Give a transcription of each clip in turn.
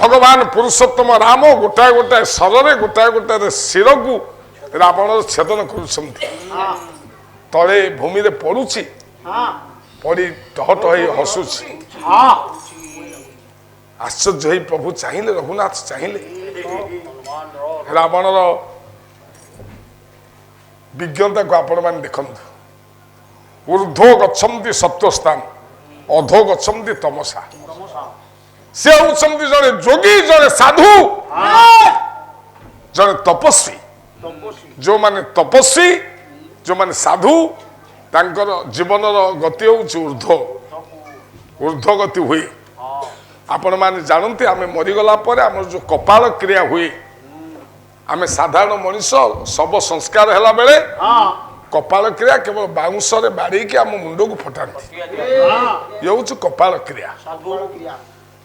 भगवान पुरुषोत्तम राम गोटाए गोटाए शर गोटाए गोटाए शिर को रावण छेदन कर तले भूमि पड़ुची पड़ी टह टह हसुची आश्चर्य प्रभु चाहिए रघुनाथ चाहिए रावणर विज्ञता को आपण मैंने देखु ऊर्ध्व गच्छन्ति सत्वस्थान अधो गच्छन्ति तमसा से होउछन्ति जने जोगी जने साधु जने तपस्वी जो माने तपस्वी जो माने साधु तांकर जीवन गति होउछ ऊर्ध्व गति हुए आपण माने जानते आमे मरीगला पर आम जो कपाल क्रिया हुए आमे साधारण मनुष्य सब संस्कार हैला बेले कपाल क्रिया केवल बाउंस रे बाड़ी के आम मुंड को फटाती ये होउछ कपाल क्रिया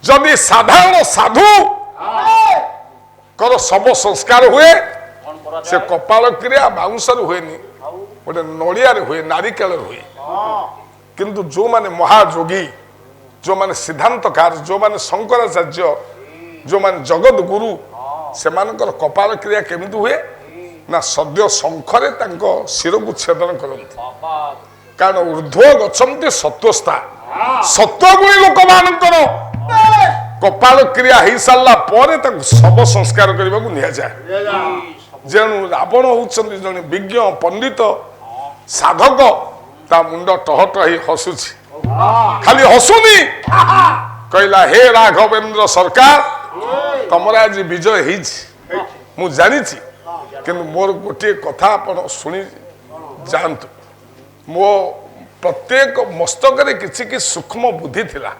जदि साधारण साधु कर सब संस्कार हुए से कपाल क्रिया बाउंस रे हुए नहीं गोटे नड़िया हुए नारिकेल हुए किंतु जो माने महायोगी जो माने सिद्धांतकार जो माने शंकराचार्य जो माने जगत गुरु से मानकर कपाल क्रिया केमिति हुए ना सद्य शंखरे तांको शिर को छेदन करते कारण ऊर्ध्व गच्छन्ति सत्वस्था सत्वगुणी लोक मानकर कपाल क्रिया हो सारा पर सब संस्कार करने को निया जाए जेणु रावण होउछन्ति जने विज्ञ पंडित साधक ता मुंड टह टह हसुची खाली हसुनी कहला हे राघवेंद्र सरकार तमर आज विजय हो मु जानी किंतु मोर गोटे कथा आपण सुनी जानतु मो प्रत्येक मस्तक किसी की सूक्ष्म बुद्धि थिला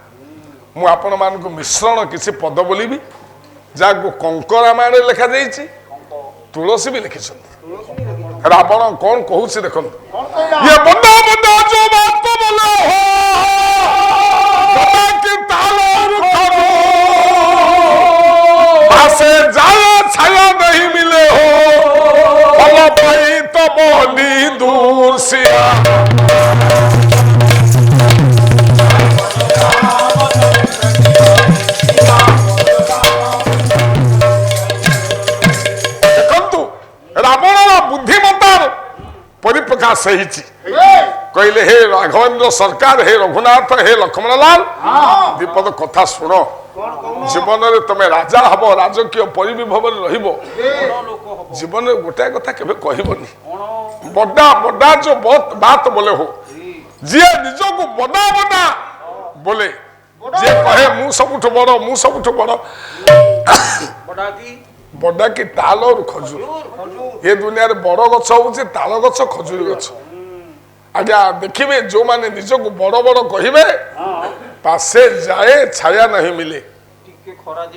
मु आपण मान को मिश्रण किसी पद बोलिबी जाको कंकरा माने लिखा जाइछि तुलसी भी लिखि रावण कौन कहूँ देखो ये बड़ा बड़ा जो बात तो बोलो आसे जाया छाया नहीं मिले हो फल पाई तो बोली दूर से परिप्रकाश कहले हे राघवेंद्र सरकार हे रघुनाथ हे लक्ष्मणलाल दीपद कथा शुण जीवन में तुम राजा हम राजकीय परिविभव जीवन में गोटाए कथा केबे कहबनी बड़ा बड़ा जो बात बोले हो जी निज को बड़ा बड़ा बोले जे कहे मु सबुठ बड़ बड़ा की ताल और खजूर ये दुनिया रे बड़ गछ होउछे ताल गछ खजूर गछ आज्ञा देखिबे जो माने निज को बड़ बड़ कहिबे पासे जाए छाया नहीं मिले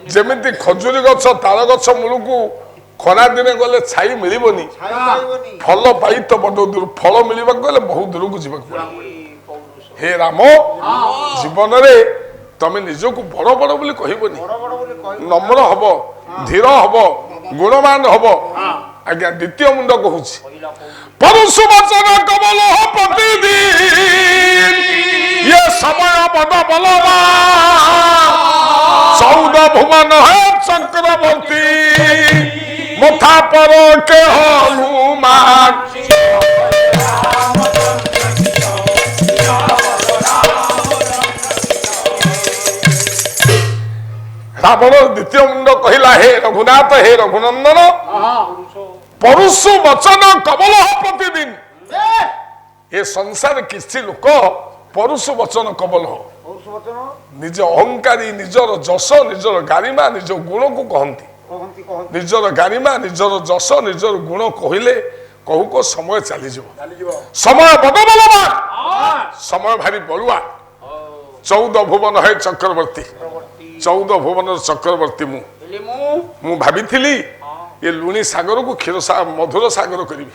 जेमिति खजूर गछ ताल गछ मूल को खरा दिन गले छाई मिलिबनी फल पाई तो बड़ दूर फल मिलबा गले बहुत दूर को जीवा हे राम जीवन रे तमे निज को बड़ बड़ बोली कहिबनी नम्र हबो धीर हब गुणवान हब आज्ञा द्वितीय मुंड कहूँ परुषु वचन कमल प्रतिदिन ये समय बड़ बलवान 14 भुवन है चक्रवर्ती मथा पर के हनुमान रावण द्वितीय मुंड कहला हे रघुनाथ हे रघुनंदन परुषु वचन कमल प्रतिदिन ये संसार किसी लोक परुषु वचन कमल निज अहंकारी निजर जस निजर गारिमा निज गुण को कहती निजर गारिमा निजर जस निजर गुण कहले कहू को समय चली समय बड़ बलवान समय भारी बलुआ 14 भुवन है चक्रवर्ती 14 भुवन चक्रवर्ती मु भाभी ये लुणी सागर को क्षीर मधुर सागर करी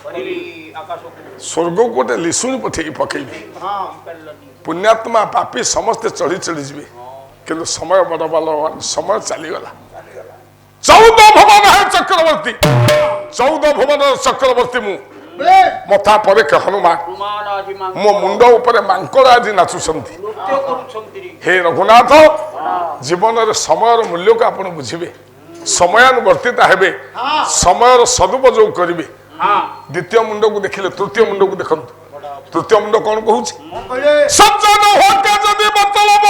स्वर्ग को गोटे लिशुणी पठे पकेबी पुण्यात्मा पापी समस्ते चढ़ी चढ़ी जी कि समय बड़ बलवान समय चलीगला 14 भुवन है चक्रवर्ती 14 भुवन चक्रवर्ती मु मथा पर हनुमान मो मुंड ऊपर मांकड़ आज नाचुंट हे रघुनाथ जीवन समय मूल्य को आप बुझे समयानुवर्तित हेबे समय सदुपयोग करेंगे द्वितीय मुंड को देखिले तृतीय मुंड को देखु तृतीय मुंड कौन कहूँ सज्जन होके जदि मतलब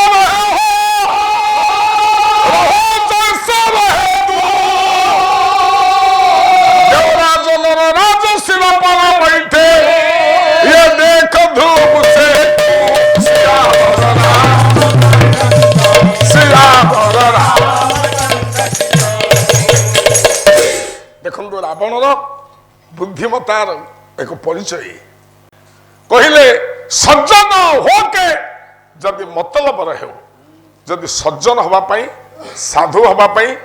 देवराज नरराज शिव पर बैठे ये देख धूप से देखो रावण बुद्धिमतार एक परिचय कहले सज्जन होके जदि मतलब रहे जदि सज्जन हवापाई साधु हवापाई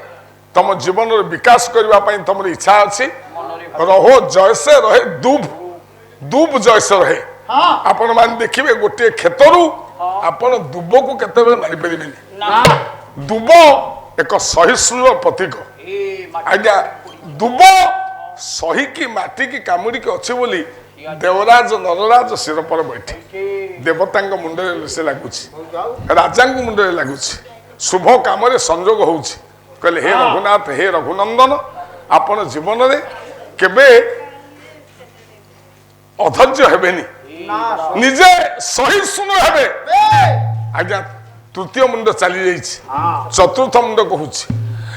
तुम जीवन विकास करने तुम इच्छा अच्छी रहो जैसे रहे दूब जैसे रहे आपण मान देखिए गोटे क्षेत्रु आपण दुब को केते मारी पारे दुब एक सहिष्णु प्रतीक आज्ञा दुब सही की माटी की कामुड़ी के अच्छे बोली देवराज नरराज शिर पर बैठे देवता मुंडे से लगुच राजा मुंडे लगुच शुभ काम संजोग होउछि कहले हे रघुनाथ हे रघुनंदन आपण जीवन रे केबे अधैर्य हेबेनी निजे सहिष्णु हेबे आज्ञा तृतीय मुंड चली जाइछि चतुर्थ मुंड कहूछि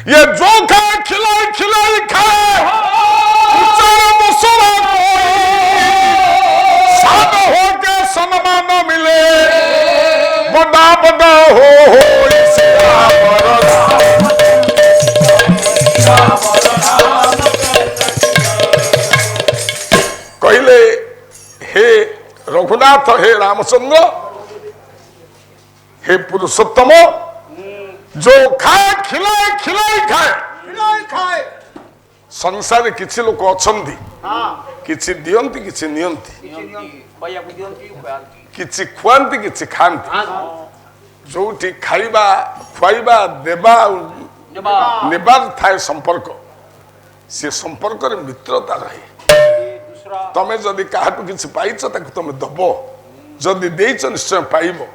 ये जो खाए खिलाई खिलाई खाए उच्चार मुसरा साध हो के सम्मान मिले बड़ा बड़ा हो कहले हे रघुनाथ हे रामचंद्र हे पुरुषोत्तम जो खाए खिलाए खिलाई खाए संसार किछि लोक अछंती किछि दियंती किछि नियंती किछि खुआंती किछि खांती जोठी खाइबा खुआइबा देबा नेबार थाए संपर्क से संपर्क रे मित्रता रहे तमे जदि काहाटू किछि पाइछ ताकू तमे दबो जदि देइछ निश्चय पाइबो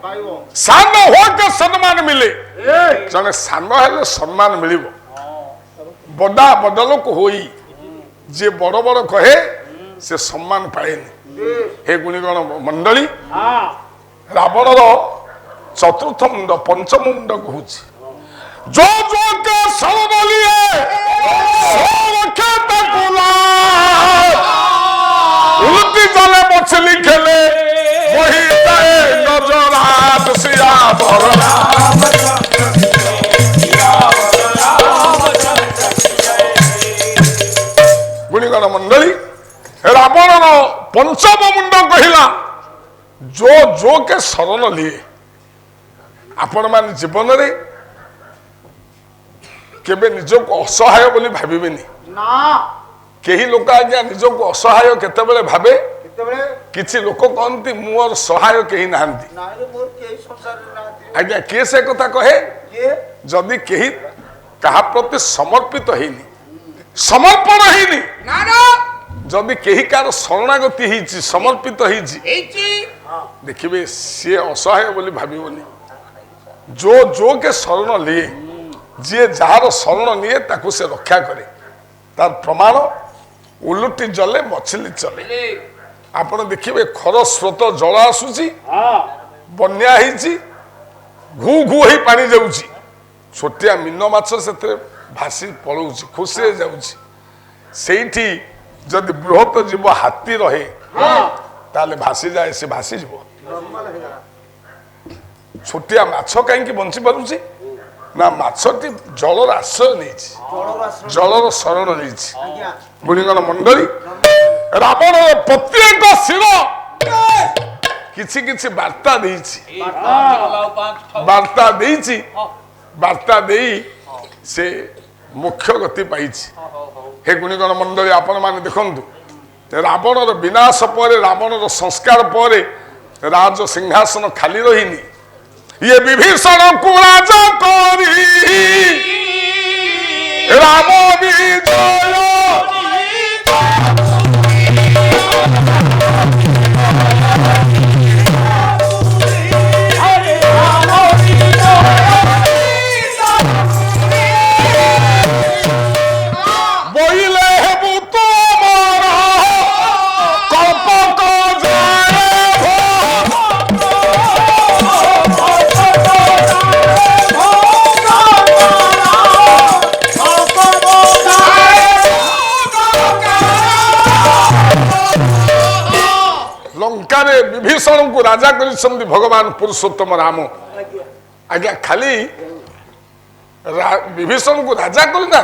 सान हो के सम्मान मिले जने सान हेले सम्मान मिलिबो बड़ा बड़ लोक होई जे बड़ बड़ कहे से सम्मान पाएनी हे गुणीगण मंडली रावण चतुर्थ मुंड पंचम मुंड कहूछि जो जो के शरण लिए उल्टी जले मछली खेले वही नजरात सिया गुणीगण मंडली रावण पंचम मुंड कहला जो जो के शरण लिए आपण मान जीवन रे केबे निजक असहाय बोली भाबिबेनी ना केही लोक आज्ञा निजक असहाय केतेबेले भाबे केतेबेले किछि लोक कहंती मोर सहाय केही नाहंती ना रे मोर केही संसार नाहंती आज्ञा के से कथा कहे के जदी केही कहा प्रति समर्पित हेनी समर्पण हेनी ना ना जदी केही कार शरणागति हिची समर्पित हिची देखिबे से असहाय बोली भाबिबोनी जो जो के शरण लिए जी जार शरण निये ताकू से रक्षा करे तार प्रमाण उलुटी जले मछली चले आपण देखिए खर स्रोत जल आसुची बन्या हिची घू घू ही पानी जाउची छोटिया मीन माछ से भासी पड़ौची खुशी जाउची सेठी जदि बृहत जीव हाथी रहे ताले भासी जाए से भासी जीव छोटिया माछ कहीं बंची पारुची ना माछटी जलर आश्रय नहीं जलर शरण नहीं गुणीगण मंडली रावण प्रत्येक शिर किछि किछि वार्ता देइछि वार्ता देई से मुख्य गति पाइछि हे गुणीगण मंडली आपण माने देखंतु रावणर विनाश पर रावणर संस्कार पर राज सिंहासन खाली रहिनी ये विभीषण को राजा करी राम विजय को राजा कर भगवान पुरुषोत्तम राम आज्ञा खाली विभीषण को राजा करना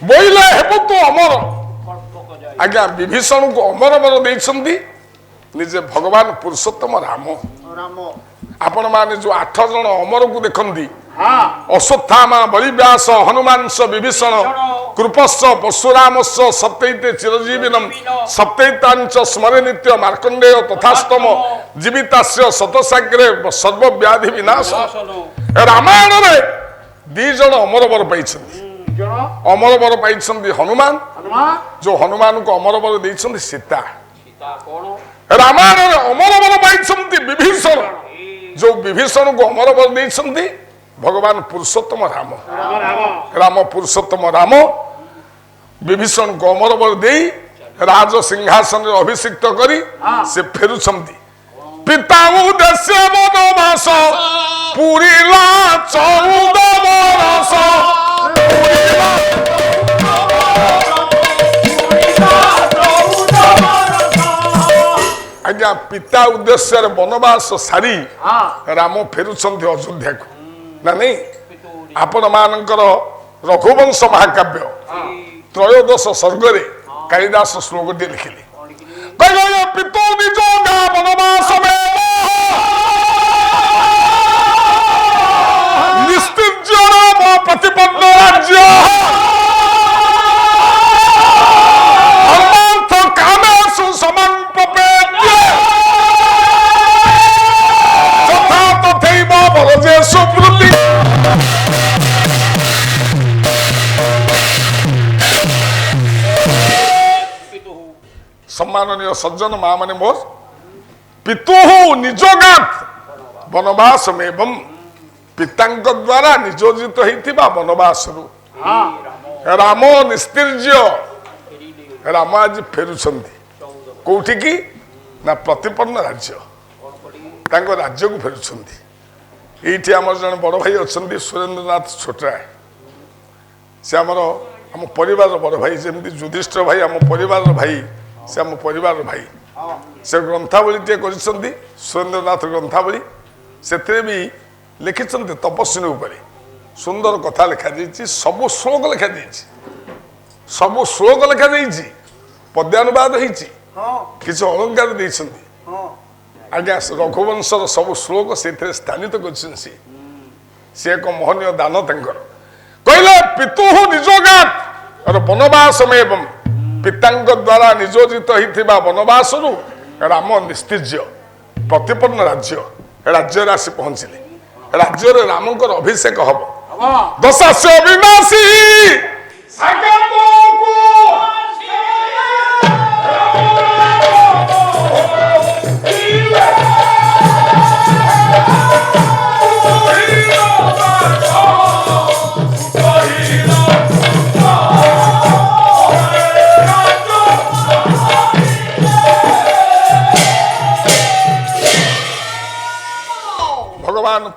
बोले हेबु तो अमर आज्ञा विभीषण को अमर बर देइछंदी निजे भगवान पुरुषोत्तम राम आपण माने जो 8 जन अमर को देखंदी अश्वत्थामा बलिव्यास हनुमान विभीषण कृपस्स परशुरामस्स सप्तैते चिरजीविनम सप्तैतांच स्मरे नित्य मार्कंडेय तथास्तम जीवितास्य शतसाग्रे सर्वव्याधि विनाश रामायण रे 2 जन अमर बर पाइछंदी अमर बर पाइछंदी हनुमान जो हनुमान को अमर बर देइछंदी सीता रामायण रे अमर बर पाइछंदी विभीषण जो विभीषण को अमर बर देइछंदी भगवान पुरुषोत्तम राम राम पुरुषोत्तम राम विभीषण को अमर बर दे राज सिंहासन अभिषिक्त करी से फेरुछंती पिता उद्देश्य वनवास पुरीला 14 बरस आज्ञा पिता उद्देश्य वनवास सारी राम फेरुछंती अयोध्या को ना नहीं आपण मानकर रघुवंश महाकाव्य त्रयोदश सर्गरे कालिदास श्लोक लिखिले कहले पितो निज गा वनवास में निस्तिज्य राम प्रतिपन्न राज्य अर्थ कामेषु समन्पपेत्य तथा तथैव वरजेषु वृत्ति सम्माननीय सज्जन माँ माने मोर पितु निजोगात वनवास में पितांक द्वारा नियोजित होता वनवास राम निस्तिर्ज्य राम आज फेरुछंती कोठी की ना प्रतिपन्न राज्य तांको राज्य को फेरुछंती एठी हमर जन बड़ भाई अछंती सुरेंद्रनाथ छोटराय से हम परिवार बड़ भाई जेमती युधिष्ठिर भाई हम परिवार भाई से आम परिवार भाई से ग्रंथावली टे करिसंती सुरेंद्रनाथ ग्रंथावली से भी लिखिसंती तपस्विनी उपरे सुंदर कथा लिखा जाइछि सब श्लोक लिखा जाइछि सब श्लोक लिखा जाइछि पद्यानुवाद होइछि किछ अलंकार दैछंती आज्ञा रघुवंशर सब श्लोक से स्थानित करछन्सी से एक मोहनीय दान तंकर कहले पितुः निजोगात और वनवास में पितांक द्वारा नियोजित होता वनवास राम निस्तिज्य प्रतिपन्न राज्य राशि पहुंचले राज्य रामकर अभिषेक हम दशास्य विनाशी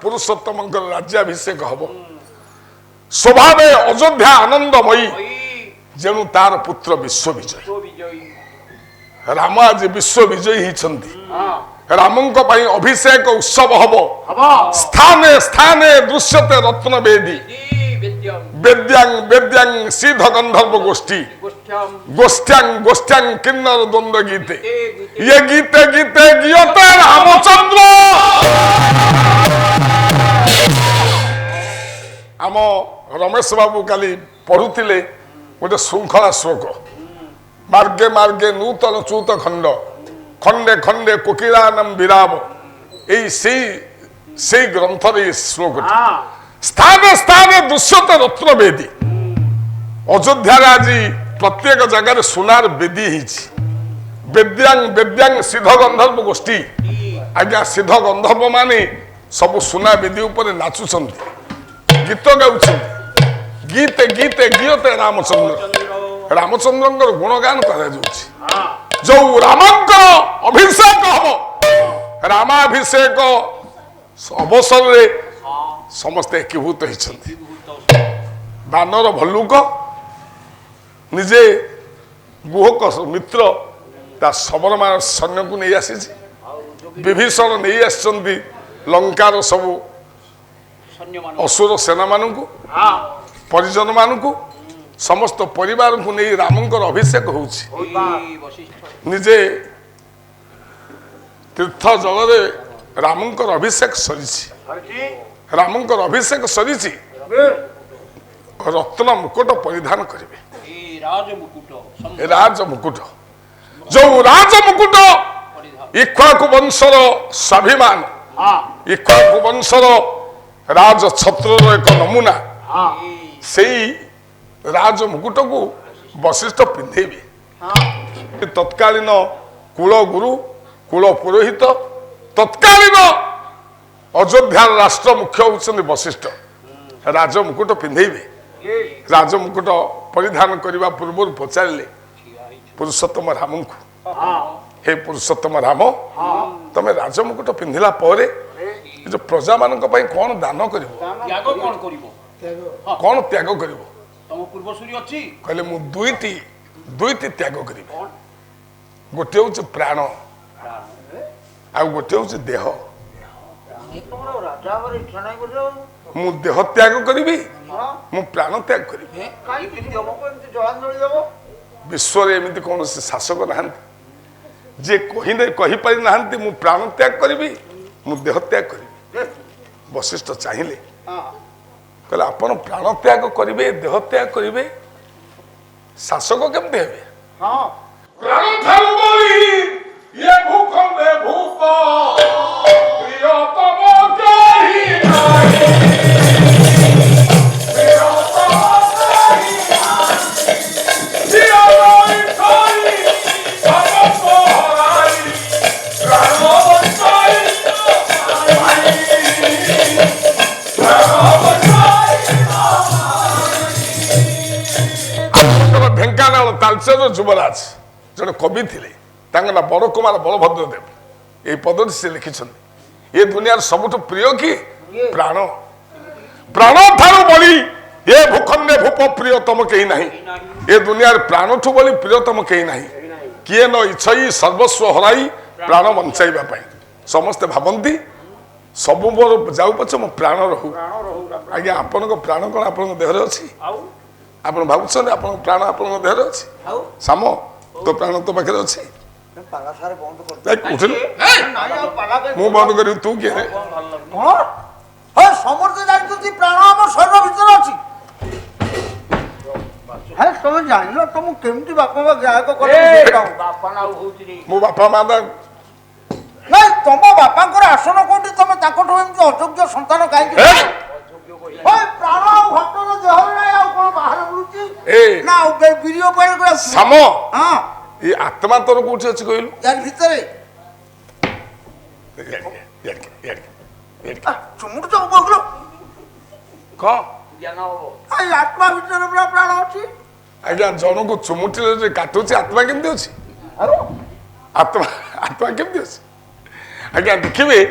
पुरुषोत्तम राज्याभिषेक हम स्वभाव अयोध्या आनंदमयी जेणु तार पुत्र विश्व विजय राम आज विश्व विजयी होती रामों अभिषेक उत्सव हम स्थाने स्थाने दृश्यते रत्न वेदी वेद्यांग वेद्यांग सिद्ध गंधर्व गोष्ठी गोष्ठ्यांग गोष्ठ्यांग किन्नर द्वंद्व गीते ये गीते गीते गीयते रामचंद्र आम रमेश बाबू काली पढ़ुले गोटे श्रृंखला श्लोक मार्गे मार्गे नूतन चूत खंड खंडे खंडे कोकिलानम विराम यही ग्रंथर ये श्लोक स्थाने स्थाने दृश्यते रत्न वेदी अयोध्या आज प्रत्येक जगह सुनार वेदी वेद्यांग वेद्यांग सिद्ध गंधर्व गोष्ठी आज्ञा सिद्ध गंधर्व माने सब सुना वेदी उपर नाचुंट गीत गाँव गीते गीते गीयते रामचंद्र रामचंद्र गुणगान कर जो रामंकर अभिषेक हम रामाभिषेक अवसर रे समस्ते एकीभूत होती बानर भल्लुक निजे गुहक मित्र ता सबरमा सैन्य को नहीं आसी विभीषण नहीं आसचंदी लंकार सबू असुर सेना मानू परिजन मानू समस्त परिवार को नहीं रामंकर अभिषेक होजे तीर्थ जल रामंकर अभिषेक सरी रामंकर अभिषेक सरी रत्न मुकुट परिधान करेंगे राज मुकुट जो राज मुकुट इक्ष्वाकु वंशर स्वाभिमान इक्ष्वाकु वंशर राज छत्रर एक नमूना से राज मुकुट को वशिष्ठ पिंधेबे तत्कालीन कुल गुरु कुल पुरोहित तत्कालीन अयोध्या राष्ट्र मुख्य होती वशिष्ठ राज मुकुट पिंधेबे राज मुकुट परिधान करने पूर्व पचारे पुरुषोत्तम राम को हे पुरुषोत्तम राम तमे राज मुकुट पिंधिला परे जो प्रजा मान कौन दान कर कौन त्याग कर कहले मु दुईटी त्याग करी गोटे हूँ प्राण आ गोटे हूँ देह मु देह त्याग करी मु प्राण त्याग करी विश्व एमती कौन शासक ना जे कहीपारी ना मु प्राण त्याग करी मु देह त्याग करी वशिष्ठ चाहिए कहले आपण प्राण त्याग करेंगे देह त्याग करेंगे शासक केमती हे तालचेर युवराज जड़े कवि थे ना बड़ कुमार बलभद्र देव ये पद से लिखिं ये दुनिया सबुठ प्रिय कि प्राण प्राण ठारू बड़ी ये भूखंडे भूप प्रियतम कहीं ना ये दुनिया प्राण ठू बड़ी प्रियतम कहीं ना किए न इच्छई सर्वस्व हराई प्राण बंचाइबा समस्ते भावती सब मोर जाऊ पछे मो प्राण रहू आज्ञा आपण प्राण कौन आप देहरे अच्छी आप भावुं आप प्राण आप देहरे अच्छी साम तो प्राण तो पाखे अच्छी मु बंद कर तू किए समस्त जानते प्राण आम शरीर भीतर अच्छी तुम जान तुम केमती बापा माँ ग्राहक कर मो बापा माँ नहीं तुम बापा आसन कौटी तुम अयोग्य संतान कहीं प्राण भक्तर देह ना कौन बाहर बुलूची ना वीडियो पर साम ये आत्मा तोर कौटी अच्छी कहलु यार भीतर चुमुट तो बगलो कौन आत्मा भीतर पूरा प्राण अच्छी आज्ञा जन को चुमुटी काटुची आत्मा केमती अच्छी आत्मा आत्मा केमती अच्छी आज्ञा देखिए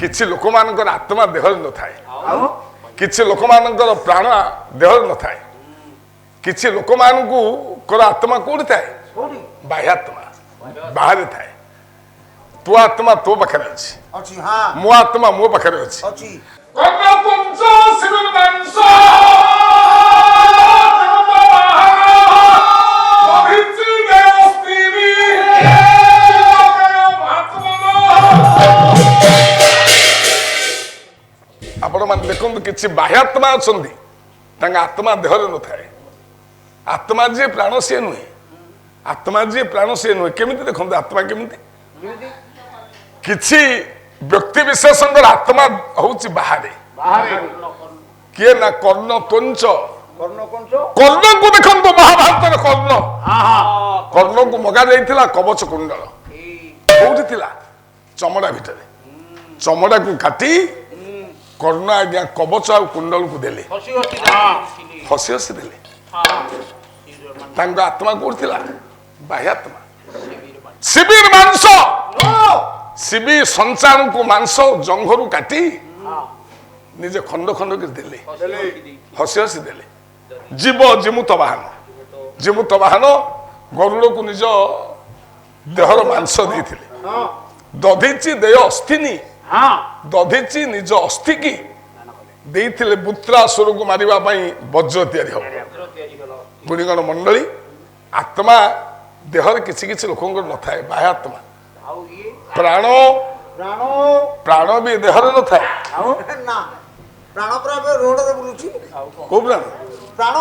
किसी लोक मान आत्मा देह न थाए किसी लोक मान प्राण देह न थाए किसी लोक मान आत्मा कौटी थाए बाह्यात्मा बाहर थाए तू आत्मा तो पाखे अच्छी मो आत्मा मो पाखे अच्छी आपण मान देखु कि बाह्यात्मा अच्छा आत्मा देहरे न थाए आत्मा जी प्राण सी नुहे आत्मा जी प्राण सी नुहे केमी देखो आत्मा केमी किसी व्यक्ति विशेष आत्मा हूँ बाहर किए ना कर्ण त्वंच कर्ण को देखो महाभारत कर्ण कर्ण को मगा जाइथिला कवच कुंडल कौटी चमड़ा भितर चमड़ा को काटी कर्ण आज्ञा कवच आ कुंडल को देले हसी हसी देले आत्मा कौटी बाह्यात्मा शिविर मांस शिविर संचार को मांस जंघरू काटी निजे खंड खंड कर देले हसी हसी देले जीव जिमुत वाहन गरुड़ को निज देहर मांस देथिले ଦଧିଚି ଦେୟ ଅସ୍ଥିନି ଦଧିଚି ନିଜ ଅସ୍ଥି କି ଦେଇଥିଲେ ବୁତ୍ରାସୁରକୁ ମାରିବା ପାଇଁ ବଜ୍ର ତିଆରି ହବ। ଗୁଣିଗଣ ମଣ୍ଡଳୀ, ଆତ୍ମା ଦେହରେ କିଛି କିଛି ଲୋକଙ୍କର ନଥାଏ, ବାହ୍ୟ ଆତ୍ମା। ପ୍ରାଣ ପ୍ରାଣ ବି ଦେହରେ ନଥାଏ। ପ୍ରାଣ ପୁରା ଏବେ ରୋଡରେ ବୁଲୁଛି। କୋଉ ପ୍ରାଣ? ପ୍ରାଣ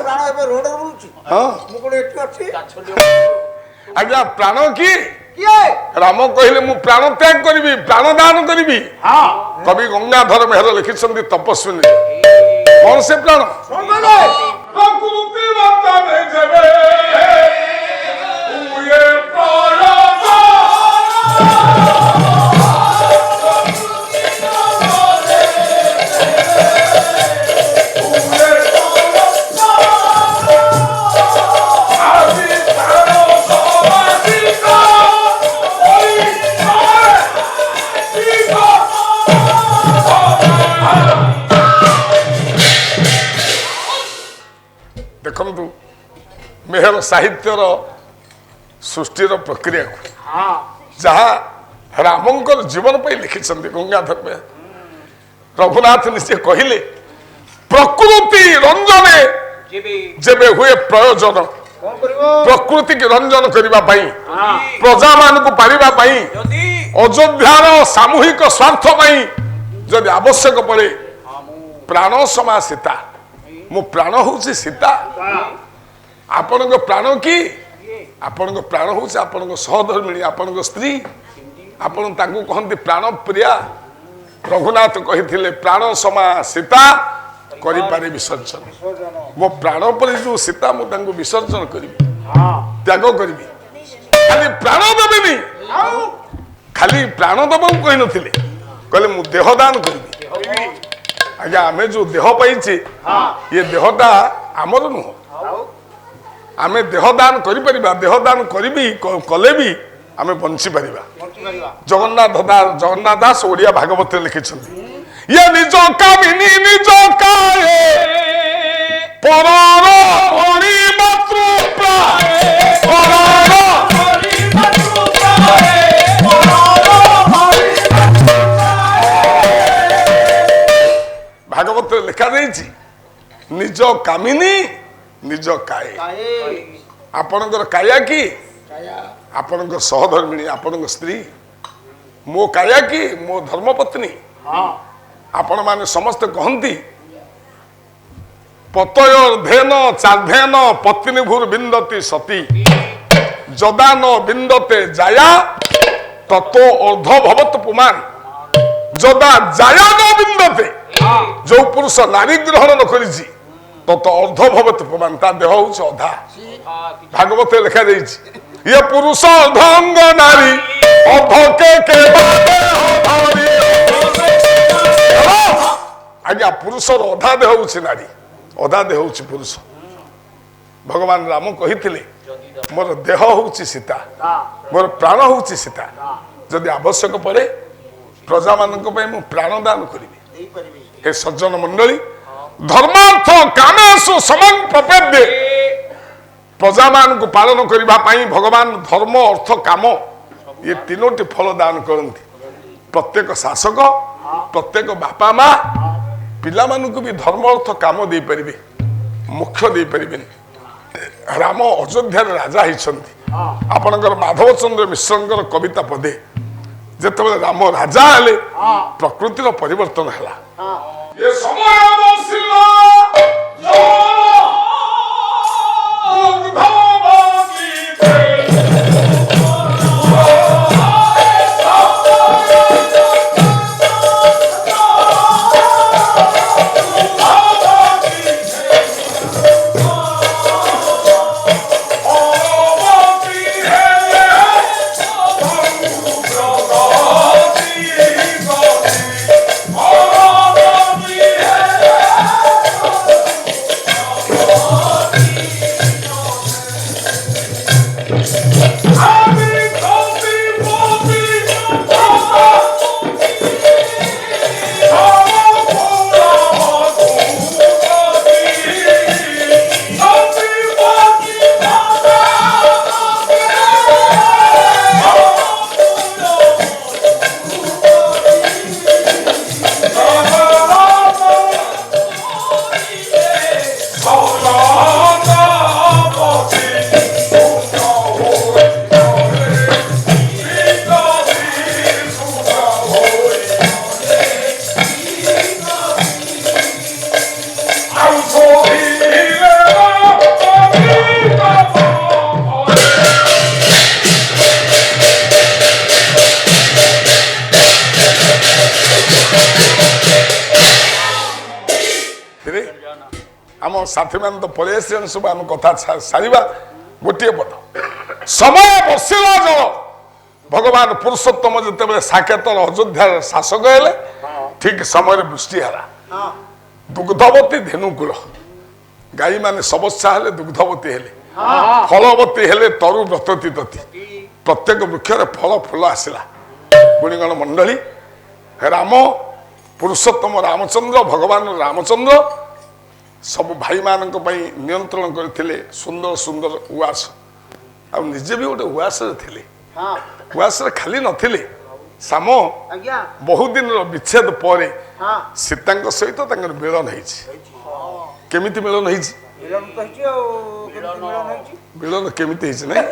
ପ୍ରାଣ ଏବେ ରୋଡରେ ବୁଲୁଛି। ହଁ ମୁଁ କୋଉଠି ଏଠି ଅଛି? ଆଜ୍ଞା ପ୍ରାଣ କି? କିଏ? ରାମ କହିଲେ ମୁଁ ପ୍ରାଣ ତ୍ୟାଗ କରିବି, ପ୍ରାଣ ଦାନ କରିବି। କବି ଗଙ୍ଗାଧର ମେହର ଲେଖିଛନ୍ତି ତପସ୍ୱିନୀ। କଣ ସେ ପ୍ରାଣ? ଦେଖନ୍ତୁ ମେହର ସାହିତ୍ୟର ସୃଷ୍ଟିର ପ୍ରକ୍ରିୟାକୁ ଯାହା ରାମଙ୍କର ଜୀବନ ପାଇଁ ଲିଖିଛନ୍ତି ଗଙ୍ଗାଧର ମେହର। ରଘୁନାଥ ନିଜେ କହିଲେ ପ୍ରକୃତି ରଞ୍ଜନେ ଯେବେ ହୁଏ ପ୍ରୟୋଜନ, ପ୍ରକୃତିକୁ ରଞ୍ଜନ କରିବା ପାଇଁ, ପ୍ରଜାମାନଙ୍କୁ ପାରିବା ପାଇଁ, ଅଯୋଧ୍ୟାର ସାମୂହିକ ସ୍ୱାର୍ଥ ପାଇଁ ଯଦି ଆବଶ୍ୟକ ପଡ଼େ, ପ୍ରାଣ ସମା ସୀତା, ମୋ ପ୍ରାଣ ହଉଛି ସୀତା। ଆପଣଙ୍କ ପ୍ରାଣ କି? ଆପଣଙ୍କ ପ୍ରାଣ ହଉଛି ଆପଣଙ୍କ ସହଧର୍ମିଣୀ, ଆପଣଙ୍କ ସ୍ତ୍ରୀ। ଆପଣ ତାଙ୍କୁ କହନ୍ତି ପ୍ରାଣ ପ୍ରିୟା। ରଘୁନାଥ କହିଥିଲେ ପ୍ରାଣ ସମା ସୀତା କରିପାରେ ବିସର୍ଜନ। ମୋ ପ୍ରାଣ ପରି ଯୋଉ ସୀତା, ମୁଁ ତାଙ୍କୁ ବିସର୍ଜନ କରିବି, ତ୍ୟାଗ କରିବି। ଖାଲି ପ୍ରାଣ ଦେବିନି, ଖାଲି ପ୍ରାଣ ଦେବାକୁ କହିନଥିଲେ, କହିଲେ ମୁଁ ଦେହ ଦାନ କରିବି। ଆଜ୍ଞା ଆମେ ଯୋଉ ଦେହ ପାଇଛେ, ଇଏ ଦେହଟା ଆମର ନୁହଁ। ଆମେ ଦେହ ଦାନ କରିପାରିବା, ଦେହ ଦାନ କଲେ ବି ଆମେ ବଞ୍ଚିପାରିବା। ଜଗନ୍ନାଥ ଦାସ ଓଡ଼ିଆ ଭାଗବତରେ ଲେଖିଛନ୍ତି, ଇଏ ନିଜ କାମିନୀ ନିଜ କାଏ ପରର ପରିମାତୃ ପ୍ରାଏ, ପରର ପରିମାତୃ ପ୍ରାଏ, ଭାଗବତରେ ଲେଖା ଯାଇଛି ନିଜ କାମିନୀ ନିଜ କାଏ। ଆପଣଙ୍କର କାୟା କି? ଆପଣଙ୍କ ସହଧର୍ମିଣୀ, ଆପଣଙ୍କ ସ୍ତ୍ରୀ। ମୋ କାୟା କି? ମୋ ଧର୍ମପତ୍ନୀ। ଆପଣ ମାନେ ସମସ୍ତେ କହନ୍ତି ପତୟର୍ଧେନ ଚାର୍ଧେନ ପତ୍ନୀ ଭୂର ବିନ୍ଦତି ସତୀ ଯଦା ନ ବିନ୍ଦତେ ଜାୟା ତତୋ ଅର୍ଦ୍ଧ ଭବତ ପୁମାନ। ଯଦା ଜାୟା ନ ବିନ୍ଦତେ, ଯୋଉ ପୁରୁଷ ନାରୀ ଗ୍ରହଣ ନ କରିଛି, ତତ ଅର୍ଦ୍ଧ ଭବତ ପୁମାନ, ତା ଦେହ ହଉଛି ଅଧା। ଭାଗବତରେ ଲେଖା ଯାଇଛି ଇଏ ପୁରୁଷ ଅର୍ଦ୍ଧାଙ୍ଗ ନାରୀ ଅର୍ଦ୍ଧକେ ଆଜ୍ଞା ପୁରୁଷର ଅଧା ଦେହ ହଉଛି ନାରୀ, ଅଧା ଦେହ ହଉଛି ପୁରୁଷ। ଭଗବାନ ରାମ କହିଥିଲେ ମୋର ଦେହ ହଉଛି ସୀତା, ମୋର ପ୍ରାଣ ହଉଛି ସୀତା। ଯଦି ଆବଶ୍ୟକ ପଡ଼େ ପ୍ରଜାମାନଙ୍କ ପାଇଁ ମୁଁ ପ୍ରାଣ ଦାନ କରିବି। हे सज्जन मंडली, धर्मार्थ कामेषु समं प्रपद्ये, प्रजा मान को पालन करबा पई भगवान धर्म अर्थ काम ये तीनोटी फल दान करती। प्रत्येक शासक, प्रत्येक बापा माँ पिला मानकु भी धर्म अर्थ काम दे परिबे, मुख्य दे परिबे। राम अयोध्या राजा होइछन्ति। आपणकर माधवचंद्र मिश्रंकर कविता पदे जेतबे राम राजा हेले प्रकृतिर परिवर्तन हैला। ये समय बसिला साथी मान तो पलि आस सब आम कथा सारिबा गोटे पद समय बसिला जल भगवान पुरुषोत्तम जिते साकेत अयोध्यार शासक हेले ठीक समय वृष्टि हला दुग्धवती धेनुकूल गाई माने समस्या हेले दुग्धवती हेले फलवती हेले तरु व्रतती तती प्रत्येक वृक्ष फल फूल आसला गुणीगण मंडली राम पुरुषोत्तम रामचंद्र भगवान रामचंद्र सब भाई मान नियंत्रण करते सुंदर सुंदर उआस आ निजे भी गोटे उआस थे उआस खाली नथिले साम बहुत दिन विच्छेद पर सीता सहित मिलन केमिति मिलन मिलन केमिति नहीं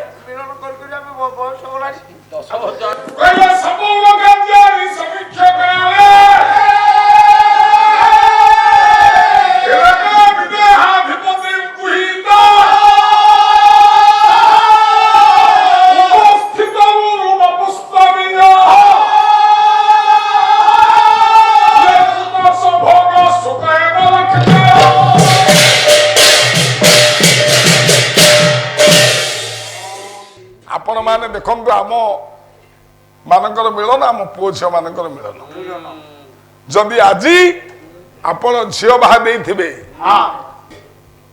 आपण माने देखंतु आम मानकर मिलन आम पुओ झियो मानकर मिलन जदि आज आपण झियो बाहा देइथिबे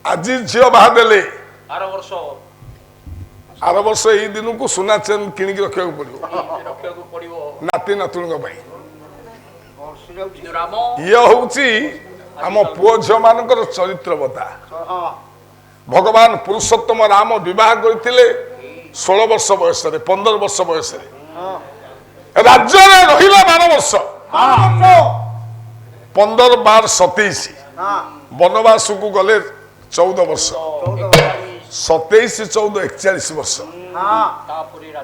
आज झियो बाहा देले आर वर्ष एई दिन को सुना चेन किनिक रखिया पड़िबो नाती नातुणक पई ये होउची आम पुओ झियो मानकर चरित्र बता भगवान पुरुषोत्तम राम विवाह करथिले 16 वर्ष बयस 15 वर्ष बयस राज्य रहिला 12 वर्ष 15 बार 27 वनवास को गले 14 वर्ष 27 14 41 वर्ष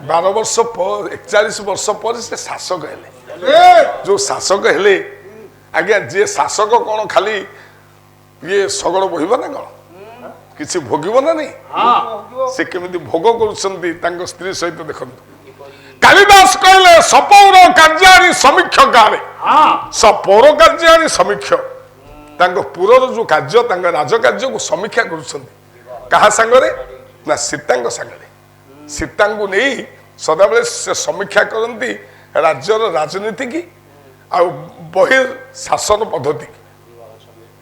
12 वर्ष 41 वर्ष पर से शासक हेले जो शासक हेले आज्ञा जे शासक कौन खाली ये सगड़ बोहिबा ना कौन किसी भोगिब ना नहीं से केमिति भोग करुछंती स्त्री सहित देखंतु कालिदास कहले सपौर कार्याणि समीक्षकारे सपौर कार्याणि समीक्ष पुरर जो कार्य राज कार्य को समीक्षा करुछंती कहा संगरे ना सीता संगरे सीता को नहीं सदाबले से समीक्षा करती राज्यर राजनीति की आ बहिर शासन पद्धति की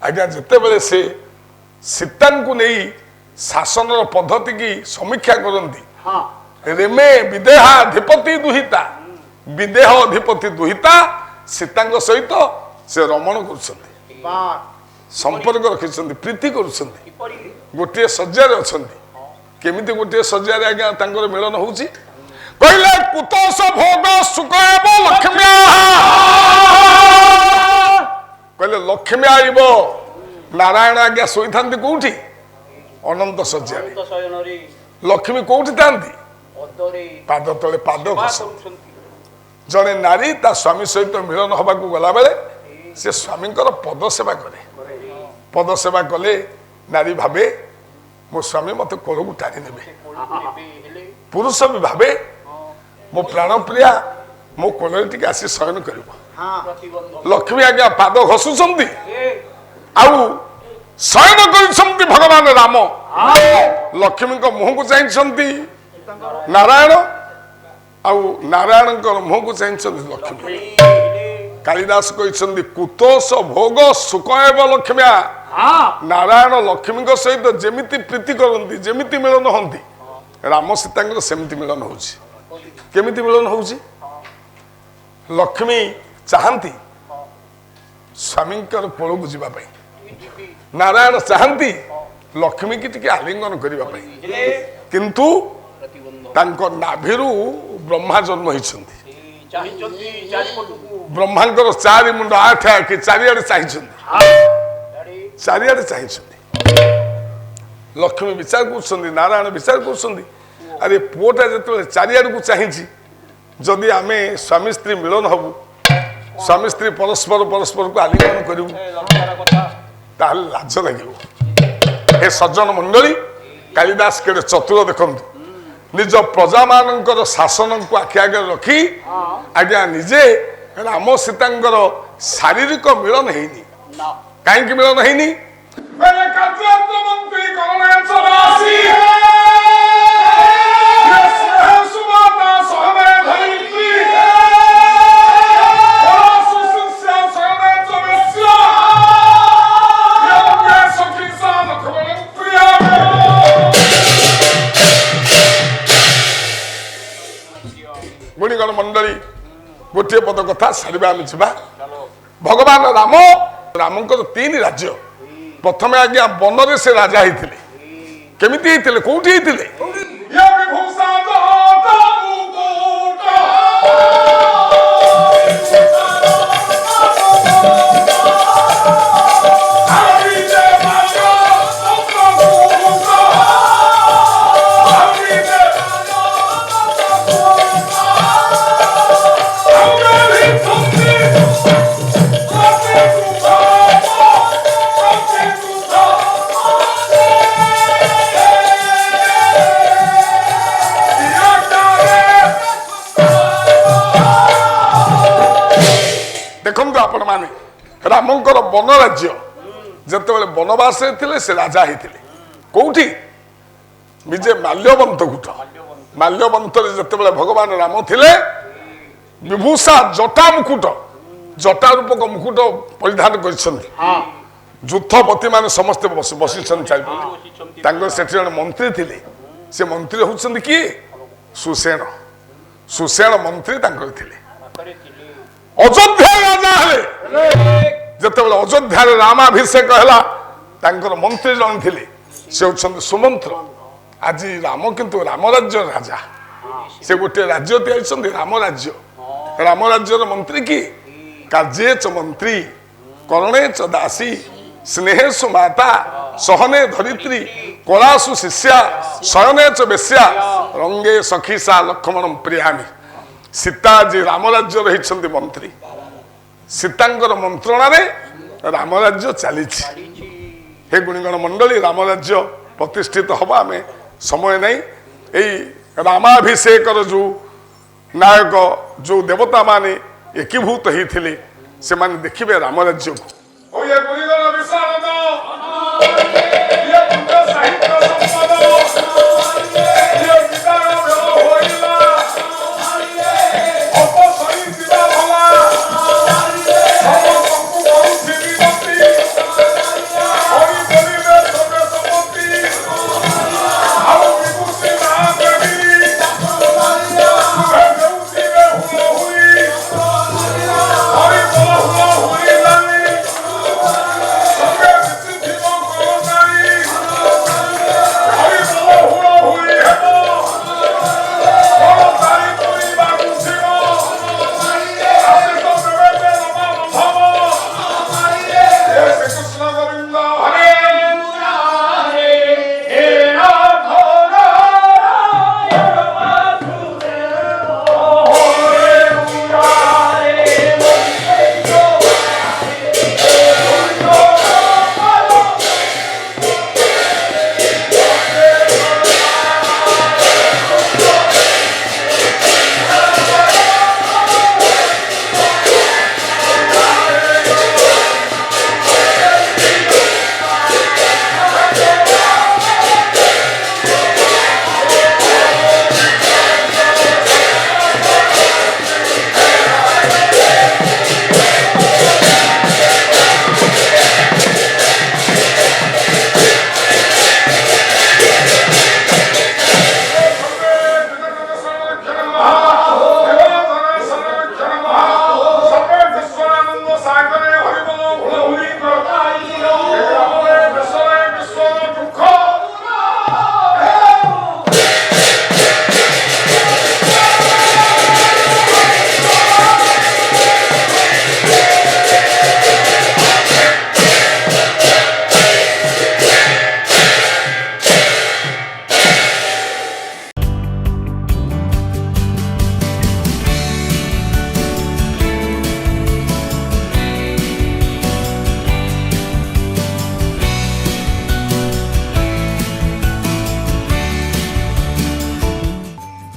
आज्ञा जिते बेले से सीता को नहीं शासन पद्धति की समीक्षा करती रेमे विदेहाधिपति दुहिता विदेह अधिपति दुहिता सीता सहित से रमण कर संपर्क रखिंट प्रीति कर गोटे शज्यार अच्छा केमिति गोटे शज्यार आज्ञा मिलन होची कहले कुतोष भोग सुख लक्ष्म्या कहले लक्ष्मी आइब नारायण आज्ञा शोई था कौटी अनंत शज्या लक्ष्मी कौटी था पाद तले पाद जड़े नारी ता स्वामी सहित मिलन हवा को गला बेले से स्वामी पद सेवा करे पद सेवा कले नारी भावे मो स्वामी मत कोल को टाणी ने पुरुष भी भावे मो प्राण प्रिया मो कोल टी आसी शयन कर लक्ष्मी आज्ञा पाद घसुंट आउ शयन कर भगवान राम लक्ष्मी मुह को चाहती नारायण आउ नारायण मुह को चाहती लक्ष्मी कालिदास कहते कुतोष भोग सुख एवं लक्ष्म्या नारायण लक्ष्मी सहित जेमिति प्रीति करती जेमिति मिलन हंती राम सीता सेमती मिलन होची केमिति मिलन होची लक्ष्मी चाहती स्वामी कोल को जावाई नारायण चाहती लक्ष्मी की टिके आलिंगन करने किंतु तांको नाभिरू ब्रह्मा जन्म होइछंती ब्रह्मांकर 4 मुंड 8 आखि चारिआडे चाहिछंती लक्ष्मी विचार कर नारायण विचार कर अरे पुओटा जो चारिआड को चाहिए जदि आमे स्वामी स्त्री मिलन हबु स्वामी स्त्री परस्पर परस्पर को आलिंगन करू लाज लगे हे सज्जन मंडली कालिदास के चतुर देखंतु निज प्रजा मानकर शासन को आखि आगे रखी आज्ञा निजे राम सीता शारीरिक मिलन है कहीं मिलन है मेरे काज्यात मंत्री करुणे चदासी सुमाता सहमे धरित्री सुशिष्य सहमे चमेश्या ये सखी सा लखमण प्रिया गुणीगण मंडली गोटे पद कथा सारिबा आम जा भगवान राम रामंकर 3 राज्य प्रथमे आज्ञा बनरे से राजा होते केमिति होते कौटी होते देखो आपण माने रामंकर वन राज्य जिते बनवास से राजा होते कौटी विजय माल्यवंत गुट माल्यवंत जिते भगवान राम थिले विभूषा जटा मुकुट जटा रूपक मुकुट परिधान कर युद्धपति मान समस्ते बसी से मंत्री थे से मंत्री होती किए सुसेन सुसेन मंत्री थे अयोध्या राजा जिते अयोध्या रामाभिषेक है मंत्री जन थे से होती सुमंत्र आज राम किंतु राम राज्य राजा से गोटे राज्य तैयारी राम राज्यर मंत्री की कार्ये च मंत्री करणे च दासी स्नेहेशु माता सहने धरित्री कलासु शिष्या शयने च बेश्या रंगे सखीसा लक्ष्मण प्रियामी सीता जी राम राज्य रही मंत्री सीतांकर मंत्रणा राम राज्य चली हे गुणीगण मंडली राम राज्य प्रतिष्ठित हवा आम समय नहीं यही रामाभिषेक जो नायक जो देवता माने एकीभूत होते से माने देखिए राम राज्य को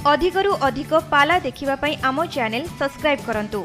अधिकरु अधिक पाला देखिबा पई आमो चैनल सब्सक्राइब करंतु।